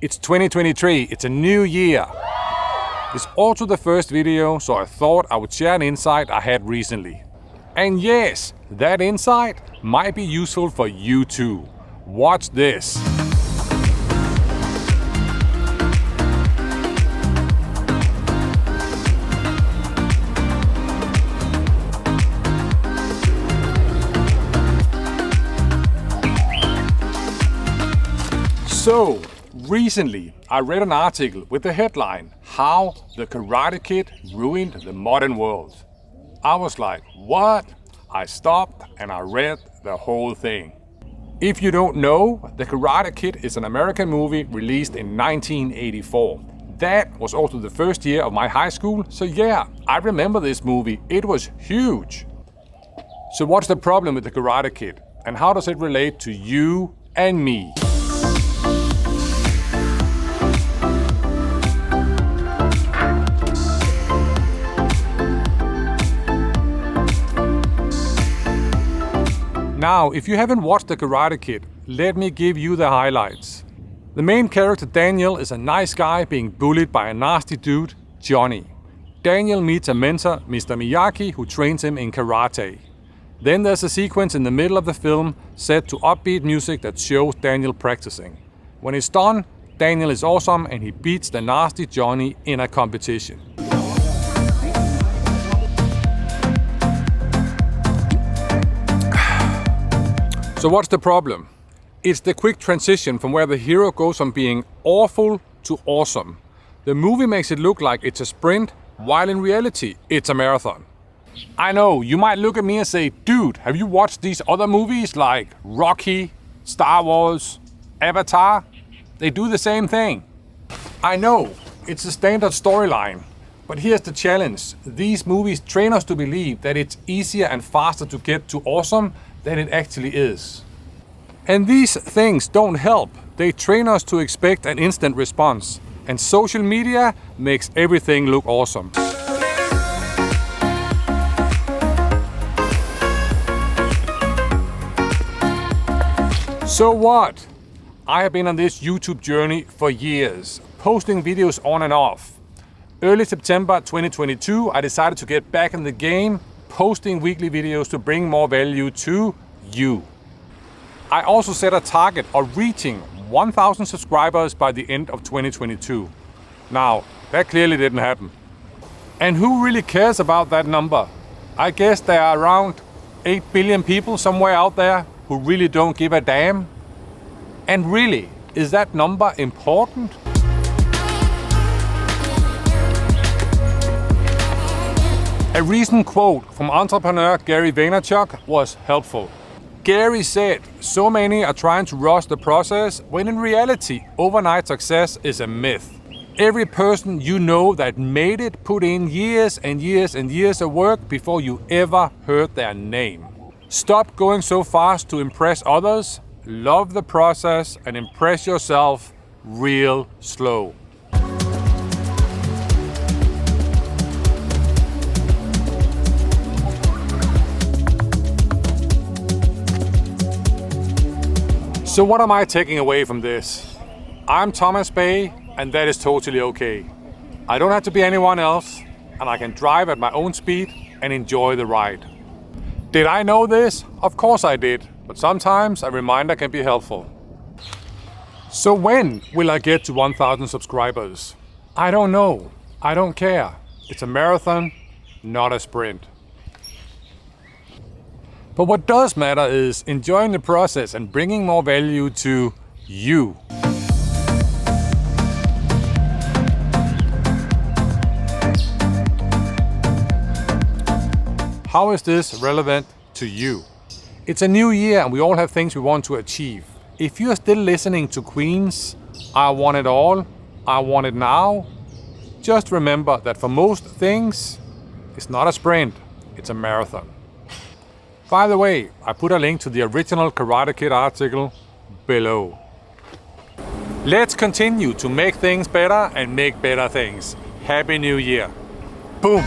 It's 2023, it's a new year. It's also the first video, so I thought I would share an insight I had recently. And yes, that insight might be useful for you too. Watch this. So, recently I read an article with the headline, "How the Karate Kid Ruined the Modern World." I was like, what? I stopped and I read the whole thing. If you don't know, The Karate Kid is an American movie released in 1984. That was also the first year of my high school, so yeah, I remember this movie. It was huge. So what's the problem with The Karate Kid? And how does it relate to you and me? Now, if you haven't watched The Karate Kid, let me give you the highlights. The main character Daniel is a nice guy being bullied by a nasty dude, Johnny. Daniel meets a mentor, Mr. Miyagi, who trains him in karate. Then there's a sequence in the middle of the film set to upbeat music that shows Daniel practicing. When it's done, Daniel is awesome and he beats the nasty Johnny in a competition. So what's the problem? It's the quick transition from where the hero goes from being awful to awesome. The movie makes it look like it's a sprint, while in reality, it's a marathon. I know, you might look at me and say, dude, have you watched these other movies like Rocky, Star Wars, Avatar? They do the same thing. I know, it's a standard storyline. But here's the challenge. These movies train us to believe that it's easier and faster to get to awesome than it actually is. And these things don't help. They train us to expect an instant response. And social media makes everything look awesome. So what? I have been on this YouTube journey for years, posting videos on and off. Early September 2022, I decided to get back in the game, posting weekly videos to bring more value to you. I also set a target of reaching 1,000 subscribers by the end of 2022. Now, that clearly didn't happen. And who really cares about that number? I guess there are around 8 billion people somewhere out there who really don't give a damn. And really, is that number important? A recent quote from entrepreneur Gary Vaynerchuk was helpful. Gary said, so many are trying to rush the process when in reality, overnight success is a myth. Every person you know that made it put in years and years and years of work before you ever heard their name. Stop going so fast to impress others, love the process and impress yourself real slow. So what am I taking away from this? I'm Thomas Bay, and that is totally okay. I don't have to be anyone else, and I can drive at my own speed and enjoy the ride. Did I know this? Of course I did, but sometimes a reminder can be helpful. So when will I get to 1,000 subscribers? I don't know. I don't care. It's a marathon, not a sprint. But what does matter is enjoying the process and bringing more value to you. How is this relevant to you? It's a new year and we all have things we want to achieve. If you are still listening to Queen's I Want It All, I Want It Now, just remember that for most things, it's not a sprint, it's a marathon. By the way, I put a link to the original Karate Kid article below. Let's continue to make things better and make better things. Happy New Year. Boom.